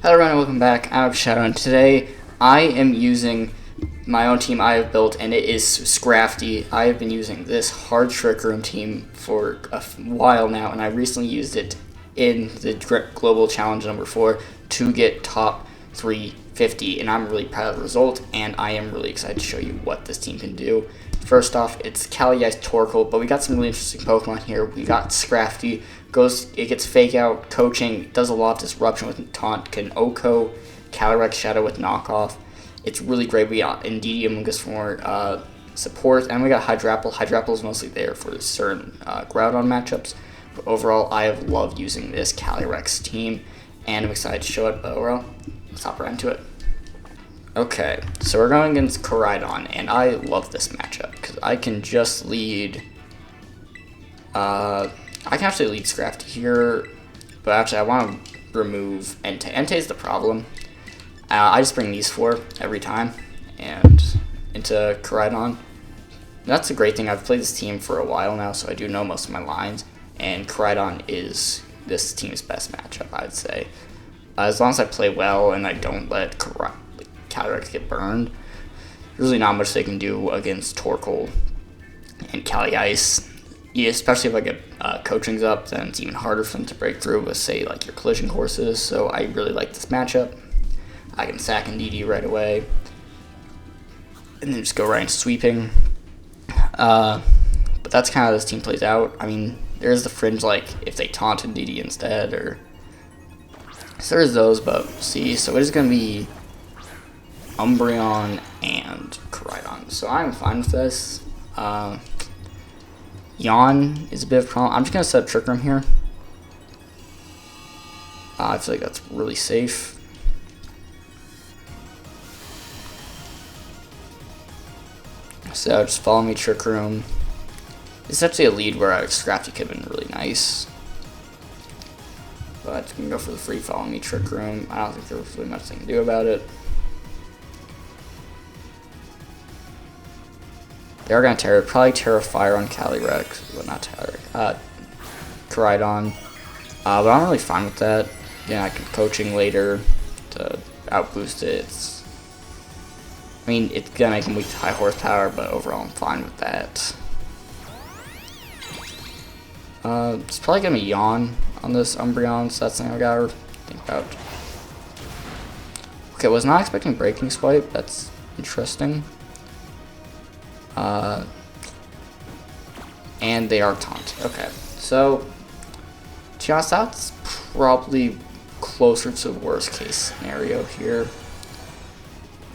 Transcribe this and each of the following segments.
Hello everyone, welcome back. I'm Shadow, and today I am using my own team I have built, and it is Scrafty. I have been using this hard trick room team for a while now, and I recently used it in the global challenge number 4 to get top 350, and I'm really proud of the result, and I am really excited to show you what this team can do. First off, it's Kaliai's Torkoal, but we got some really interesting Pokemon here. We got Scrafty, it gets Fake Out, Coaching, does a lot of disruption with Taunt, can Oko, Calyrex Shadow with Knockoff. It's really great. We got Indeedee Amoonguss for more support, and we got Hydrapple. Hydrapple is mostly there for certain Groudon matchups, but overall, I have loved using this Calyrex team, and I'm excited to show it, but overall, let's hop right into it. Okay, so we're going against Koraidon, and I love this matchup because I can just lead. I can actually lead Scrafty here, but actually I want to remove Entei. Entei is the problem. I just bring these 4 every time and into Koraidon. That's a great thing. I've played this team for a while now, so I do know most of my lines, and Koraidon is this team's best matchup, I'd say. As long as I play well and I don't let Calyrex get burned, there's really not much they can do against Torkoal and Kaliais. Yeah, especially if I get Coachings up, then it's even harder for them to break through with, say, like your collision courses. So I really like this matchup. I can sack Indeedee right away, and then just go right into sweeping. But that's kind of how this team plays out. I mean, there's the fringe, like if they taunt Indeedee instead, or so there's those. But we'll see. So it is going to be Umbreon and Koraidon. So I'm fine with this. Yawn is a bit of a problem. I'm just going to set up Trick Room here. I feel like that's really safe. So just follow me, Trick Room. It's actually a lead where Scrafty could have been really nice. But we can go for the free follow me, Trick Room. I don't think there's really much they can do about it. They're going to probably Terra Fire on Calyrex, well, not Calyrex, Koraidon. But I'm really fine with that. Yeah, I can Coaching later to outboost it. I mean, it's going to make him weak to high horsepower, but overall I'm fine with that. It's probably going to be Yawn on this Umbreon, so that's something I got to think about. Okay, was not expecting Breaking Swipe. That's interesting. And they are Taunt. Okay, so to be honest, that's probably closer to the worst case scenario here.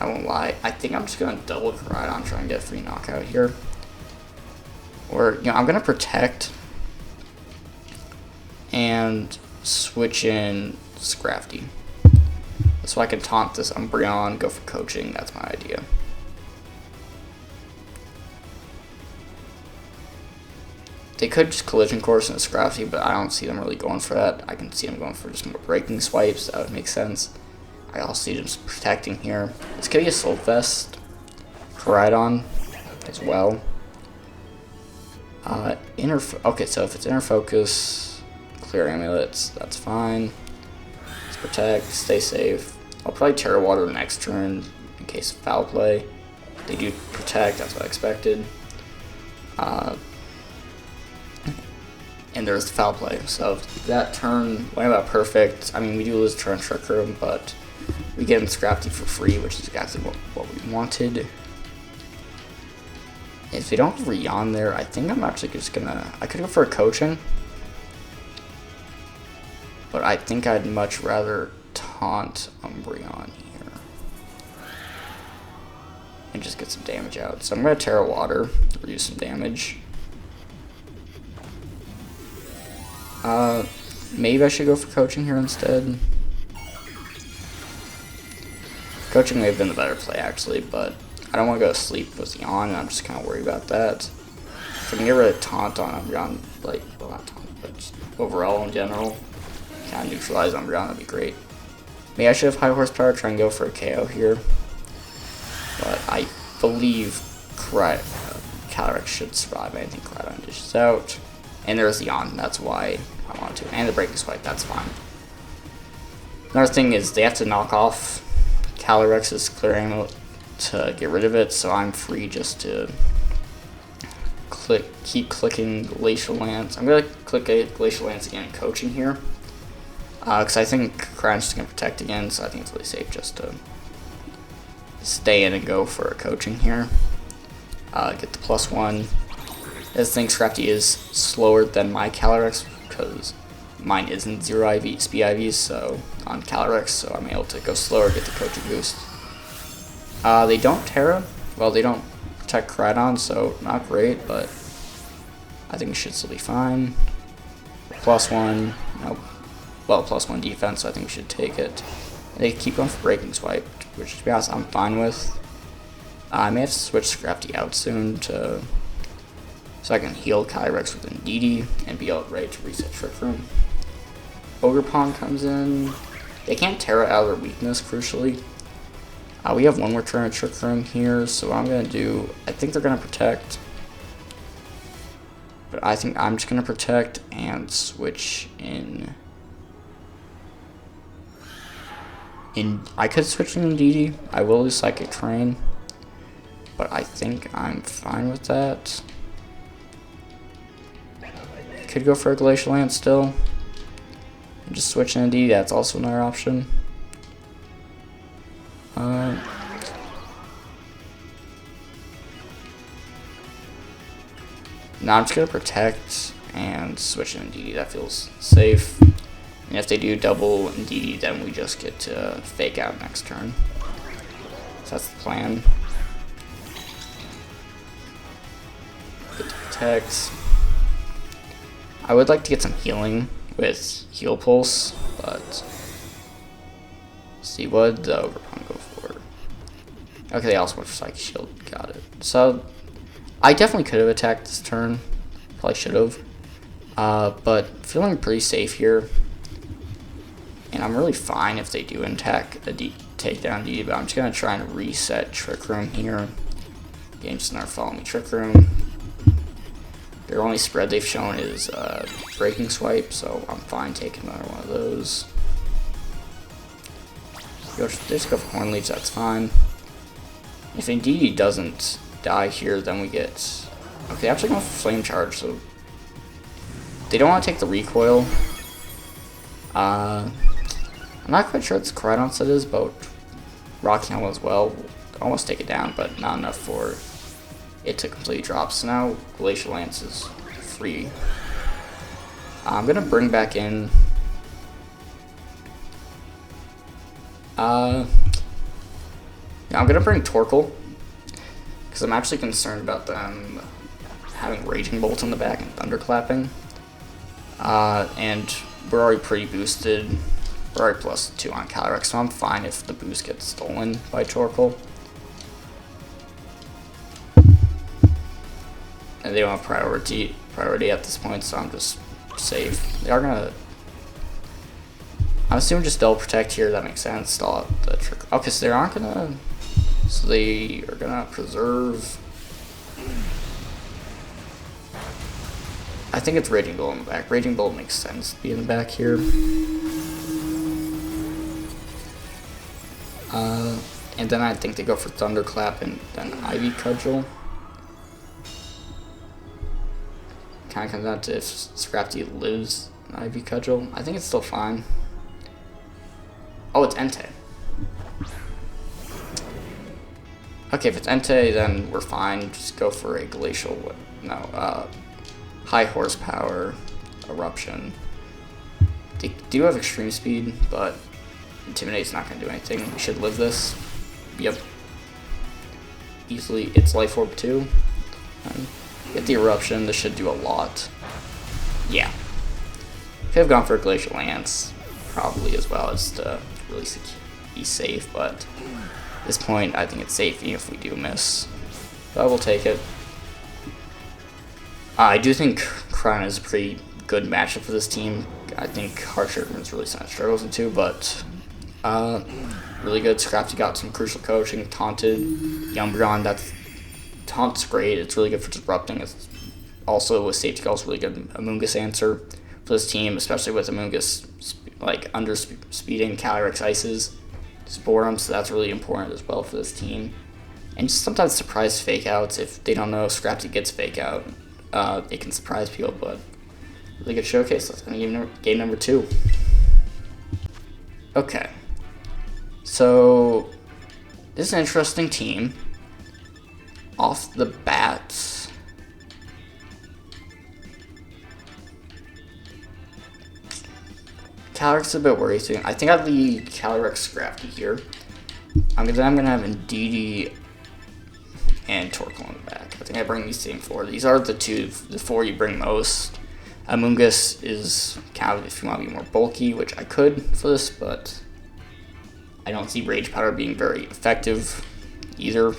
I won't lie. I think I'm just gonna double Koraidon, try and get a free knockout here. Or, you know, I'm gonna Protect and switch in Scrafty, so I can taunt this Umbreon, go for Coaching. That's my idea. They could just Collision Course into Scrafty, but I don't see them really going for that. I can see them going for just more Breaking Swipes. That would make sense. I also see them just Protecting here. This could be a Soul Vest. Koraidon as well. Okay, so if it's Inner Focus, Clear Amulets, that's fine. Let's Protect, stay safe. I'll probably Terra Water next turn in case of foul play. They do Protect, that's what I expected. And there's the foul play. So that turn went about perfect. I mean, we do lose turn Trick Room, but we get him Scrafty for free, which is exactly what we wanted. If we don't have Yawn there, I think I'm actually just gonna. I could go for a Coaching, but I think I'd much rather taunt Umbreon here and just get some damage out. So I'm gonna Terra Water, reduce some damage. Maybe I should go for Coaching here instead. Coaching may have been the better play actually, but I don't want to go to sleep with Yawn, and I'm just kind of worried about that. If I can get rid of Taunt on Umbreon, like, well, not Taunt, but just overall in general, kind of neutralize Umbreon, that'd be great. Maybe I should have high horsepower, try and go for a KO here. But I believe Calyrex should survive. I think Koraidon dishes out. And there's Yawn, that's why I want to. And the Breaking Swipe, that's fine. Another thing is they have to knock off Calorex's clear amulet to get rid of it, so I'm free just to keep clicking Glacial Lance. I'm going to click a Glacial Lance again in coaching here, because I think Koraidon's going to protect again, so I think it's really safe just to stay in and go for a coaching here. Get the +1. This thing, Scrafty is slower than my Calyrex because mine isn't 0 IV, speed IVs, so on Calyrex, so I'm able to go slower, get the coaching boost. They don't Terra. Well, they don't protect Koraidon, so not great, but I think it should still be fine. +1, no, well, +1 defense, so I think we should take it. They keep going for Breaking Swipe, which to be honest, I'm fine with. I may have to switch Scrafty out soon so I can heal Calyrex with Indeedee and be ready to reset Trick Room. Ogerpon comes in. They can't Terra out of their weakness, crucially. We have one more turn of Trick Room here, so what I'm going to do, I think they're going to protect. But I think I'm just going to protect and switch in. I could switch in Indeedee. I will lose Psychic Terrain, but I think I'm fine with that. Could go for a Glacial Lance still. And just switch in Indeedee, that's also another option. Now I'm just going to protect and switch in Indeedee, that feels safe. And if they do double Indeedee, then we just get to fake out next turn. So that's the plan. Get to protect. I would like to get some healing with Heal Pulse, but see what the Ogerpon go for. Okay, they also went for Psychic Shield, got it. So I definitely could have attacked this turn, probably should have, but feeling pretty safe here. And I'm really fine if they do take down D, but I'm just going to try and reset Trick Room here. Grimmsnarl follow me Trick Room. Their only spread they've shown is Breaking Swipe, so I'm fine taking another one of those. Just go for Horn Leaves, that's fine. If Indeedee doesn't die here, then we get... Okay, they're actually going for Flame Charge, so... They don't want to take the recoil. I'm not quite sure what this Koraidon set is, but Rock Helm as well. Almost take it down, but not enough for it to completely drop. So now Glacial Lance is free. I'm going to bring back in... I'm going to bring Torkoal, because I'm actually concerned about them having Raging Bolt in the back and Thunderclapping. And we're already pretty boosted. We're already +2 on Calyrex, so I'm fine if the boost gets stolen by Torkoal. And they don't have priority at this point, so I'm just safe. They are gonna... I'm assuming just double protect here, that makes sense. Stall out the trick. Okay, so they aren't gonna... So they are gonna preserve... I think it's Raging Bolt in the back. Raging Bolt makes sense to be in the back here. And then I think they go for Thunderclap and then Ivy Cudgel. Kind of comes down to if Scrafty lives an Ivy Cudgel. I think it's still fine. Oh, it's Entei. Okay, if it's Entei, then we're fine. Just go for a Glacial... No, High Horsepower Eruption. They do have Extreme Speed, but Intimidate's not going to do anything. We should live this. Yep. Easily. It's Life Orb too. Get the Eruption. This should do a lot. Yeah. Could have gone for a Glacial Lance, probably, as well as to really be safe, but at this point, I think it's safe even if we do miss. But we'll take it. I do think Koraidon is a pretty good matchup for this team. I think Hardshireman's really some struggles into, but really good. Scrafty got some crucial coaching. Taunted, Umbreon, Taunt's great. It's really good for disrupting. It's also with safety calls really good Amoonguss answer for this team, especially with Amoonguss like under speeding Calyrex ices, spore them, so that's really important as well for this team. And just sometimes surprise fake outs if they don't know Scrafty gets fake out. They can surprise people, but really good showcase. Let's go to game number 2. Okay, so this is an interesting team. Off the bat, Calyrex is a bit worrisome. I think I'd leave Calyrex Scrafty here. I'm gonna have Indeedee and Torkoal in the back. I think I bring these same 4. These are the 4 you bring most. Amoonguss is kind of if you want to be more bulky, which I could for this, but I don't see Rage Powder being very effective either.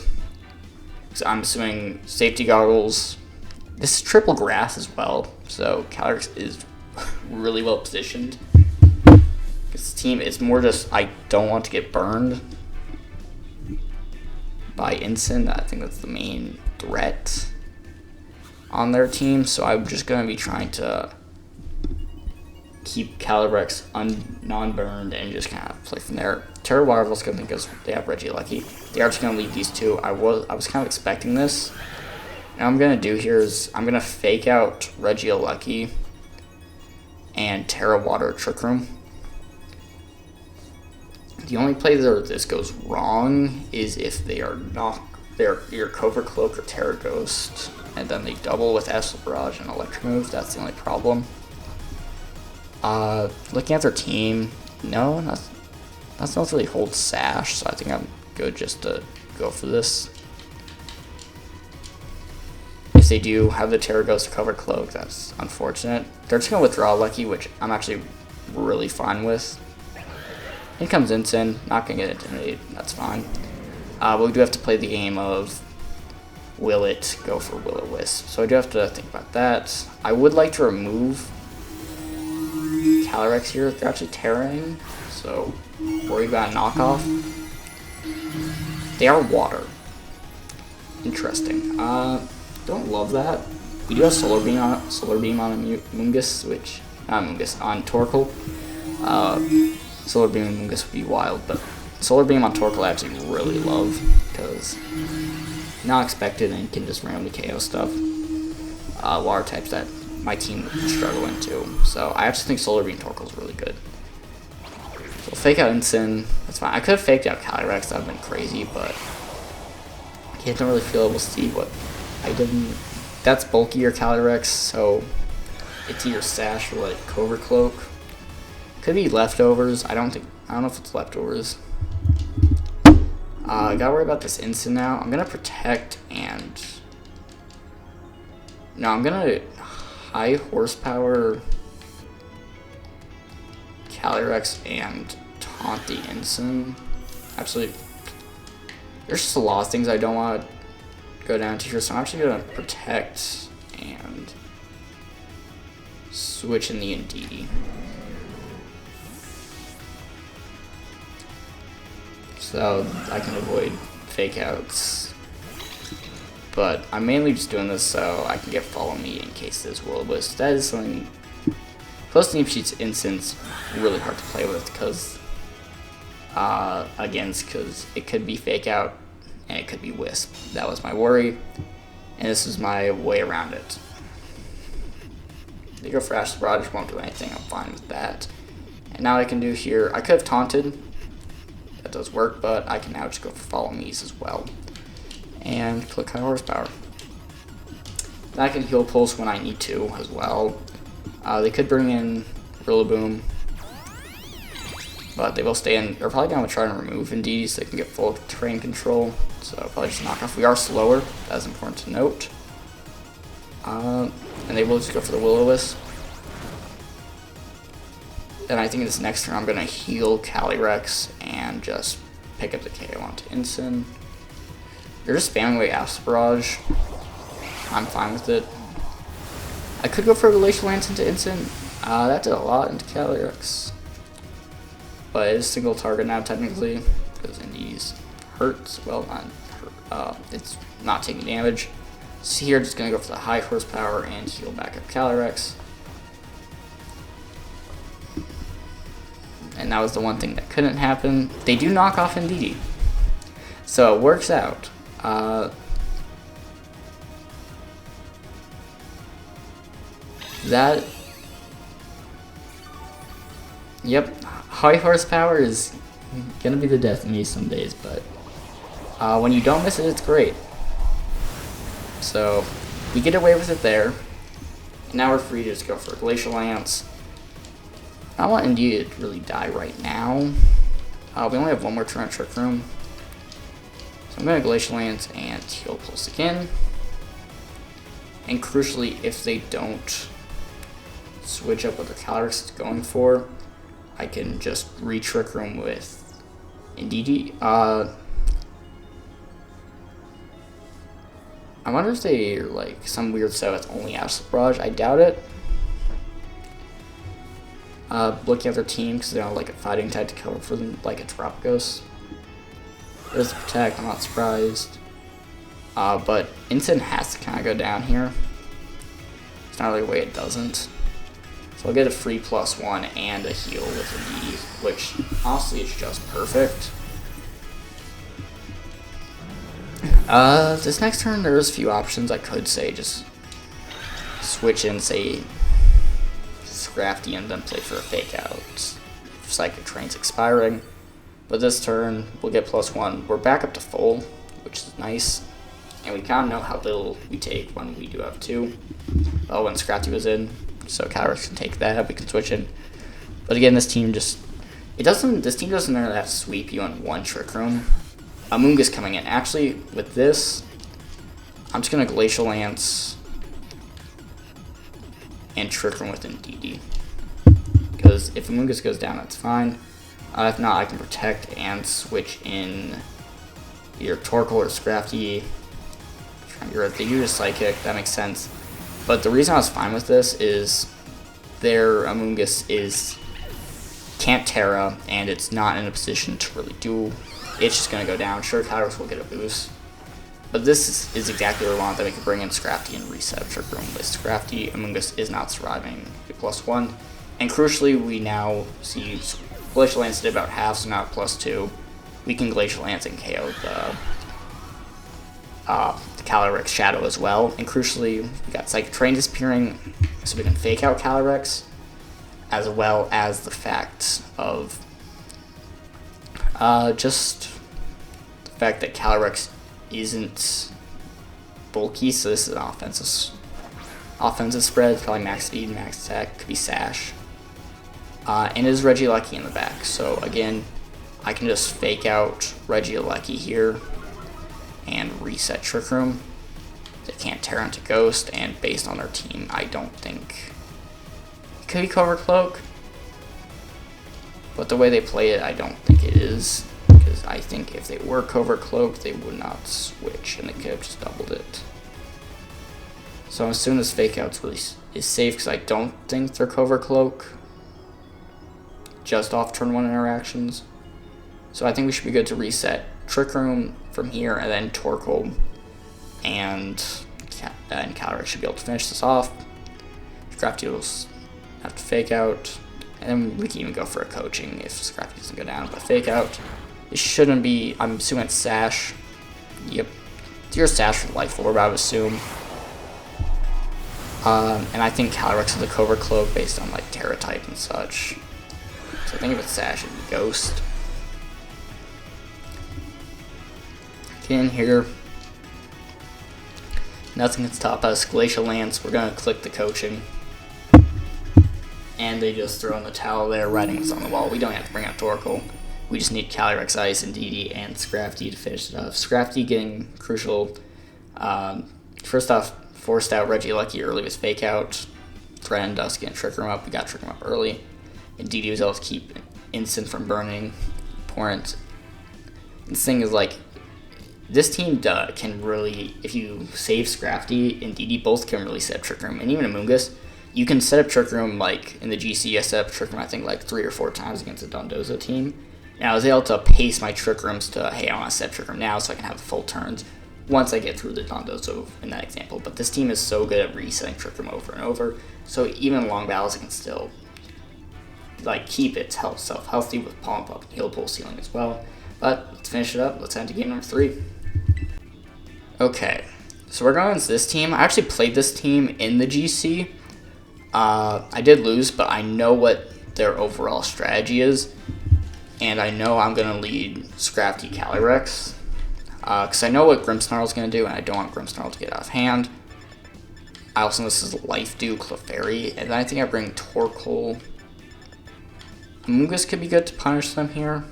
So I'm assuming safety goggles. This is triple grass as well, so Calyrex is really well positioned. This team is more just I don't want to get burned by Ensign. I think that's the main threat on their team, so I'm just going to be trying to keep Calyrex non-burned and just kind of play from there. Terra Waterfall's going to think because they have Regieleki. They are just going to leave these 2. I was kind of expecting this. And what I'm going to do here is I'm going to fake out Regieleki and Terra Water Trick Room. The only play where this goes wrong is if they are not your Covert Cloak or Terra Ghost, and then they double with Astral Barrage and Electric Move. That's the only problem. Looking at their team, no, that's not really hold Sash, so I think I'm good just to go for this. If they do have the Terra Ghost or Covert Cloak, that's unfortunate. They're just going to withdraw Lucky, which I'm actually really fine with. In comes Ensign, not going to get intimidated, that's fine. But we do have to play the game of will it go for Will-O-Wisp. So I do have to think about that. I would like to remove Calyrex here. They're actually Terraing, so worried about a knockoff. They are water. Interesting. Don't love that. We do have Solar Beam on Amoonguss, which not Amoonguss, on Torkoal. Solar Beam and Amoonguss would be wild, but Solar Beam on Torkoal I actually really love because not expected and can just randomly KO stuff. Water types that my team would struggle into. So I actually think Solar Beam Torkoal is really good. So we'll fake out Ensign. That's fine. I could have faked out Calyrex. That would have been crazy, but I don't really feel able to see what I didn't. That's bulkier Calyrex, so it's either Sash or like Covert Cloak. Could be leftovers. I don't know if it's leftovers. I gotta worry about this Ensign now. I'm gonna protect and no, I'm gonna high horsepower Calyrex and taunt the Ensign. Absolutely. There's just a lot of things I don't want to go down to here, so I'm actually gonna protect and switch in the Indeedee. So I can avoid fake outs. But I'm mainly just doing this so I can get Follow Me in case this Will-O-Wisp. That is something close to Neep Sheet's instance really hard to play with because it could be fake out and it could be Wisp. That was my worry, and this is my way around it. They go for Astral Barrage, won't do anything, I'm fine with that. And now I can do here, I could have taunted. That does work, but I can now just go for Follow Me's as well. And click High Horsepower. And I can Heal Pulse when I need to as well. They could bring in Rillaboom, but they will stay in. They're probably going to try to remove Indeedee so they can get full terrain control. So probably just knock off. We are slower, that's important to note. And they will just go for the Will-O-Wisp. Then I think in this next turn I'm going to heal Calyrex and just pick up the KO onto Ensign. They're just spamming away Astral Barrage. I'm fine with it. I could go for a Glacial Lance into Ensign. That did a lot into Calyrex. But it is single target now technically, because Indeedee's hurts. Well, not hurt. It's not taking damage. So here, just going to go for the high horsepower and heal back up Calyrex. and that was the one thing that couldn't happen. They do knock off Indeedee, so it works out. Yep, high horsepower is gonna be the death of me some days, but when you don't miss it, it's great. So we get away with it there. And now we're free to just go for Glacial Lance. I don't want Indeedee to really die right now. We only have one more turn on Trick Room. So I'm going to Glacial Lance and heal Pulse again. And crucially, if they don't switch up what the Calyrex is going for, I can just re-Trick Room with Indeedee. I wonder if they are like some weird set with only Absolute Barrage. I doubt it. Looking at their team, because they don't have like a fighting type to cover for them, like a Drop Ghost. There's the Protect, I'm not surprised. But Instant has to kind of go down here. It's not really a way it doesn't. So I'll get a free +1 and a heal with Indeedee, which honestly is just perfect. This next turn there's a few options. I could say just switch in, say, Scrafty and then play for a Fake Out if Psychic Train's expiring. But this turn we'll get +1. We're back up to full, which is nice. And we kind of know how little we take when we do have 2. Oh, when Scrafty was in, so Calyrex can take that. We can switch in. But again, this team just this team doesn't really have to sweep you in one Trick Room. Amoonguss coming in. Actually, with this, I'm just gonna Glacial Lance and Trick Room with Indeedee. Because if Amoonguss goes down, that's fine. If not, I can Protect and switch in either Torkoal or Scrafty. They use Psychic, that makes sense. But the reason I was fine with this is their Amoonguss can't Terra, and it's not in a position to really do. It's just going to go down. Sure, Calyrex will get a boost. But this is exactly what we want, that we can bring in Scrafty and reset Trick Room. With Scrafty, Amoonguss is not surviving a +1. And crucially, we now see Glacial Lance did about half, so now at +2. We can Glacial Lance and KO the Calyrex Shadow as well. And crucially, we got Psychic Train disappearing, so we can Fake Out Calyrex, as well as the fact of just the fact that Calyrex isn't bulky, so this is an offensive spread, probably max speed, max attack, could be Sash. And it is Regieleki in the back, so again, I can just Fake Out Regieleki here and reset Trick Room. They can't tear into Ghost, and based on their team, I don't think it could be Covert Cloak. But the way they play it, I don't think it is, because I think if they were Covert Cloak, they would not switch, and they could have just doubled it. So I'm assuming this Fake Out's really is safe, because I don't think they're Covert Cloak, just off turn 1 interactions. So I think we should be good to reset Trick Room from here, and then Torkoal and Calyrex should be able to finish this off. Scrafty will have to Fake Out. And then we can even go for a coaching if Scrafty doesn't go down. But Fake Out, it shouldn't be, I'm assuming it's Sash. Yep. It's your Sash for Life Orb, I would assume. And I think Calyrex is a Covert Cloak based on like Terra type and such. So I think if it's Sash, it'd be Ghost. Get in here. Nothing can stop us. Glacial Lance, we're going to click the coaching. And they just throw in the towel there, writing us on the wall. We don't have to bring out Torkoal. We just need Calyrex, Ice, Indeedee, and Scrafty to finish it off. Scrafty getting crucial. First off, forced out Regieleki early with Fake Out. Threatened us getting Trick Room up. We got Trick Room up early. Indeedee was able to keep Instant from burning. Important. This thing is like, this team can really, if you save Scrafty and Indeedee, both can really set up Trick Room. And even Amoonguss, you can set up Trick Room, like, in the GC, I set up Trick Room, I think, like, 3 or 4 times against the Dondozo team. And I was able to pace my Trick Rooms to, hey, I want to set Trick Room now so I can have full turns once I get through the Dondozo in that example. But this team is so good at resetting Trick Room over and over, so even in long battles, it can still like keep itself healthy with Pump Up and Heal Pulse Healing as well. But let's finish it up. Let's head to game number 3. Okay, so we're going into this team. I actually played this team in the GC. I did lose, but I know what their overall strategy is, and I know I'm going to lead Scrafty Calyrex, because I know what Grimmsnarl is going to do, and I don't want Grimmsnarl to get out of hand. I also know this is Life Dew Clefairy, and then I think I bring Torkoal. Amoonguss could be good to punish them here.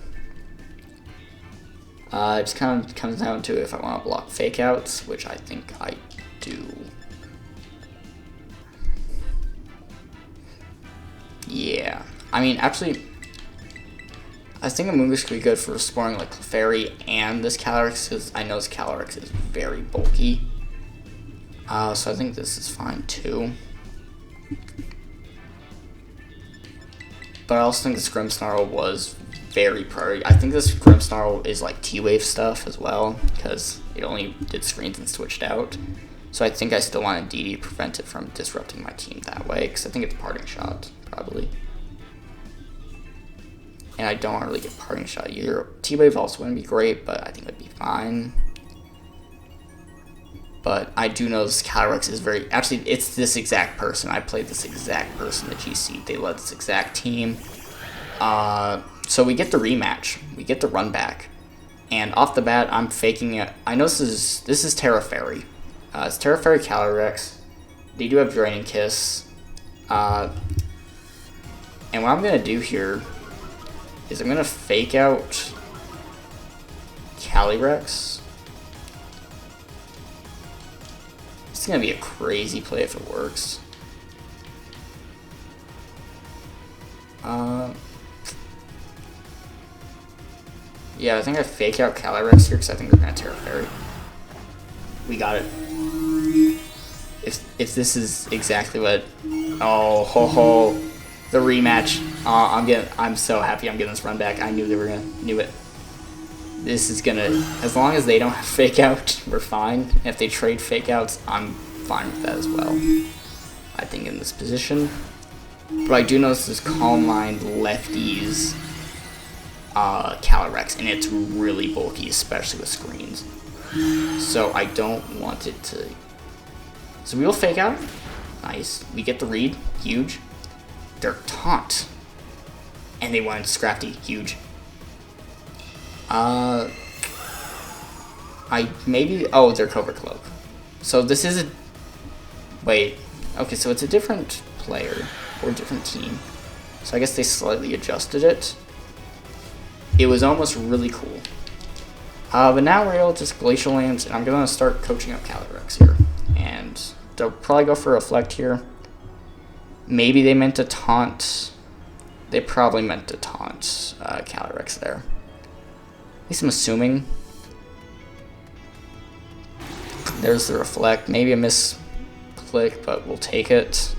It just kind of comes down to if I want to block Fake Outs, which I think I do. Yeah, I mean, actually, I think Amoonguss could be good for exploring like Clefairy and this Calyrex, because I know this Calyrex is very bulky. So I think this is fine too. But I also think this Grimmsnarl was very priority. I think this Grimmsnarl is like T-Wave stuff as well, because it only did screens and switched out. So I think I still want to DD to prevent it from disrupting my team that way, because I think it's Parting Shot, probably. And I don't really get Parting Shot either. T-Wave also wouldn't be great, but I think it'd be fine. But I do know this Calyrex is very... Actually, it's this exact person. I played this exact person at GC. They led this exact team. So we get the rematch. We get the run back. And off the bat, I'm faking it. I know this is Terra Fairy. It's Terra Fairy Calyrex. They do have Draining Kiss. And what I'm going to do here is I'm going to fake out Calyrex. It's going to be a crazy play if it works. Yeah, I think I fake out Calyrex here because I think they're going to Terra Fairy. We got it. If this is exactly what... Oh, ho ho. The rematch. I'm so happy I'm getting this run back. I knew they were going to... Knew it. This is going to... As long as they don't have fake out, we're fine. And if they trade fake outs, I'm fine with that as well. I think in this position. But I do notice this Calm Mind lefties Calyrex, and it's really bulky, especially with screens. So I don't want it to... So we will fake out. Nice. We get the read. Huge. They're taunt. And they went Scrafty. Huge. I maybe... Oh, they're Cobra Cloak. So this is a... Wait. Okay, so it's a different player. Or a different team. So I guess they slightly adjusted it. It was almost really cool. But now we're able to just Glacial Lance, and I'm going to start coaching up Calyrex here. And they'll probably go for Reflect here. Maybe they meant to taunt. They probably meant to taunt Calyrex there. At least I'm assuming. There's the Reflect. Maybe a misclick, but we'll take it.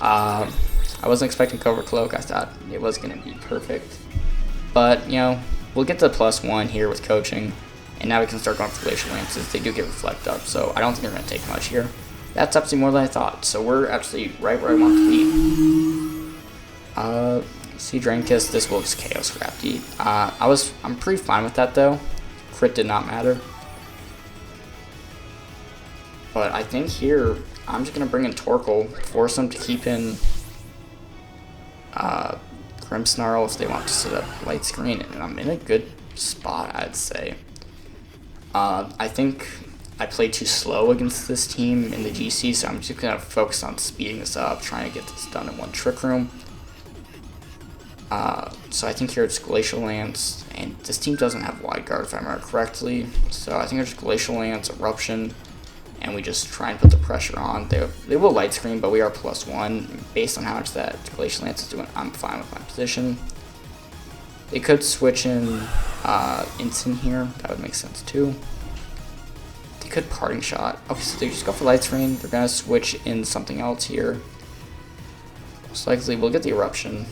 I wasn't expecting Cover Cloak. I thought it was going to be perfect. But, you know, we'll get the +1 here with coaching. And now we can start going for Glacial Lances. They do get Reflect up, so I don't think they're going to take much here. That's actually more than I thought. So we're actually right where I want to be. See Drain Kiss. This will just KO Scrafty. I'm pretty fine with that, though. Crit did not matter. But I think here, I'm just going to bring in Torkoal, force them to keep in Grimmsnarl if they want to set up Light Screen, and I'm in a good spot, I'd say. I think I played too slow against this team in the GC, so I'm just going to focus on speeding this up, trying to get this done in one Trick Room. So I think here it's Glacial Lance, and this team doesn't have Wide Guard if I remember correctly, so I think it's Glacial Lance, Eruption, and we just try and put the pressure on. They will Light Screen, but we are +1. Based on how much that Glacial Lance is doing, I'm fine with my position. They could switch in Instant here. That would make sense too. They could Parting Shot. Okay, so they just go for Light Screen. They're going to switch in something else here. Most likely we'll get the Eruption.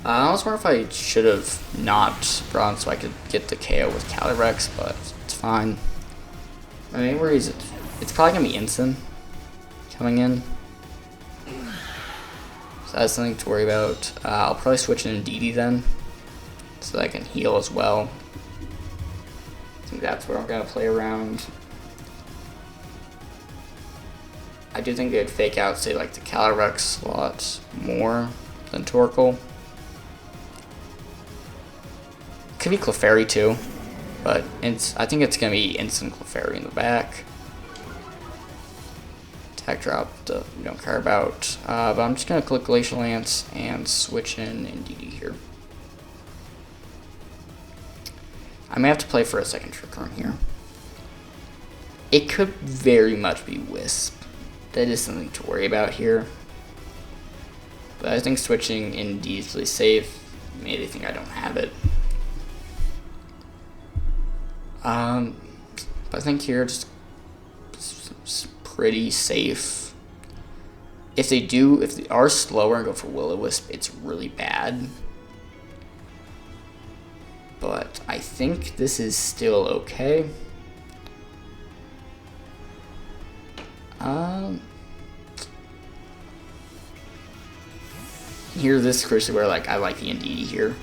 I was wondering if I should have not brought so I could get the KO with Calyrex, but it's fine. I mean, where is it? It's probably going to be Instant coming in. So that's something to worry about. I'll probably switch in DD then, so that I can heal as well. I think that's where I'm gonna play around. I do think they'd fake out, say, like the Calyrex slot more than Torkoal. Could be Clefairy too, but I think it's gonna be instant Clefairy in the back. Attack drop, we don't care about. But I'm just gonna click Glacial Lance and switch in DD here. I may have to play for a second Trick Room here. It could very much be Wisp. That is something to worry about here. But I think switching in D is really safe. Maybe they think I don't have it. But I think here it's pretty safe. If they are slower and go for Will-O-Wisp, it's really bad. But I think this is still okay. Here, this is crucially where I like the NDD here.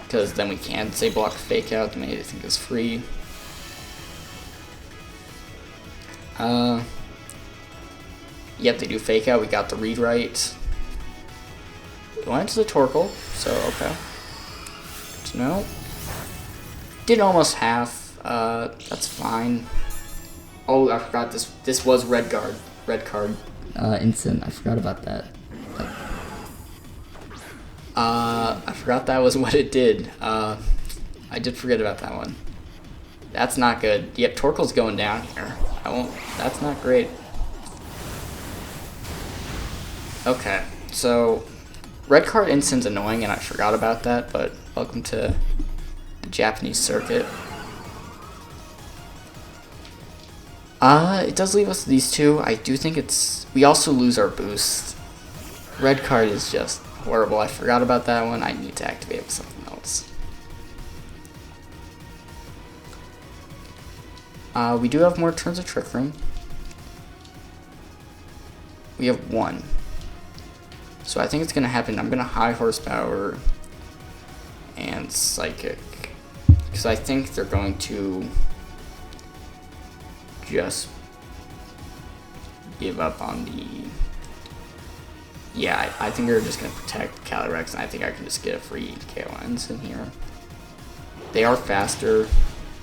Because then we can say block fake out to make it think it's free. Yep, they do fake out. We got the read right. It went to the Torkoal, so okay. Good to know. Did almost half. That's fine. Oh, I forgot this was red card. Instant. I forgot about that. I forgot that was what it did. I did forget about that one. That's not good. Yep, Torkoal's going down here. That's not great. Okay, so red card instant's annoying, and I forgot about that. But welcome to the Japanese circuit. It does leave us these two. I do think we also lose our boost. Red card is just horrible. I forgot about that one. I need to activate with something else. We do have more turns of Trick Room. We have one. So I think it's going to happen. I'm going to high horsepower and Psychic. Because I think they're going to just give up on the... Yeah, I think they're just going to protect Calyrex, and I think I can just get a free KONs in here. They are faster.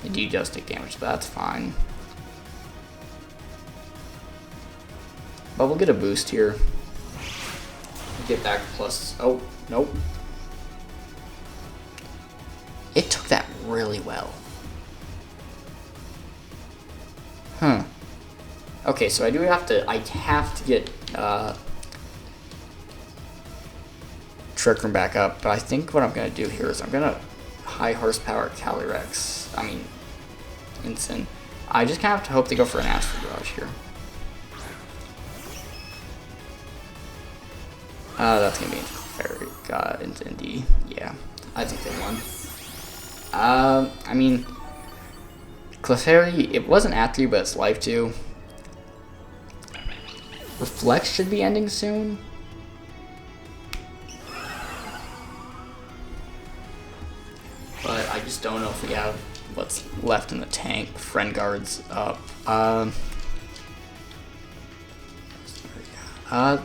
They do just take damage, but that's fine. But we'll get a boost here. Get back plus... Oh, nope. It took that really well. Huh. Okay, so I have to get Trick Room back up, but I think what I'm going to do here is I'm going to high horsepower Calyrex. I mean, Instant. I just kind of have to hope they go for an Astral Barrage here. That's going to be into Clefairy. Into ND. Yeah, I think they won. I mean... Clefairy, it wasn't at 3, but it's life 2. Reflect should be ending soon. But I just don't know if we have what's left in the tank. Friend Guard's up.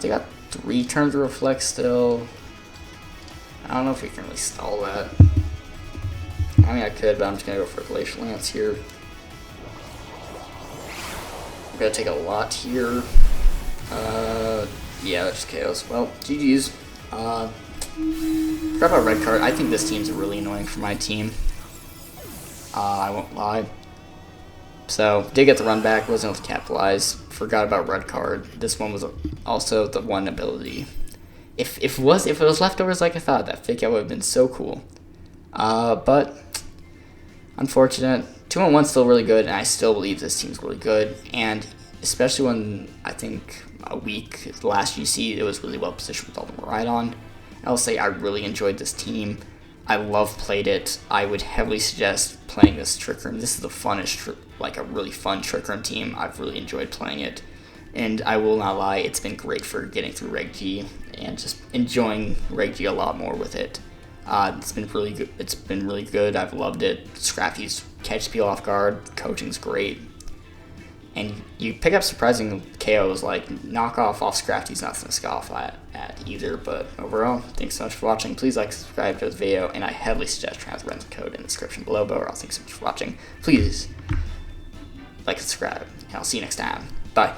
They got 3 turns of Reflect still. I don't know if we can really stall that. I mean, I could, but I'm just going to go for Glacial Lance here. I'm going to take a lot here. Yeah, that's just chaos. Well, GG's. Forgot about red card. I think this team's really annoying for my team. I won't lie. So, did get the run back, wasn't able to capitalize. Forgot about red card. This one was also the one ability. If it was leftovers like I thought, that fake out would have been so cool. But unfortunate. 2-1 still really good, and I still believe this team's really good. And especially when I think a week last GC, it was really well positioned with all the Koraidon. I'll say I really enjoyed this team. I played it. I would heavily suggest playing this Trick Room. This is the funnest, like a really fun Trick Room team. I've really enjoyed playing it. And I will not lie, it's been great for getting through Reg G and just enjoying Reg G a lot more with it. It's been really good. It's been really good. I've loved it. Scrafty's catch people off guard. Coaching's great. And you pick up surprising KOs, like knockoff off Scrafty's nothing to scoff at either. But overall, thanks so much for watching. Please like, subscribe to this video, and I heavily suggest trying out the rental code in the description below. But overall, thanks so much for watching. Please like and subscribe, and I'll see you next time. Bye.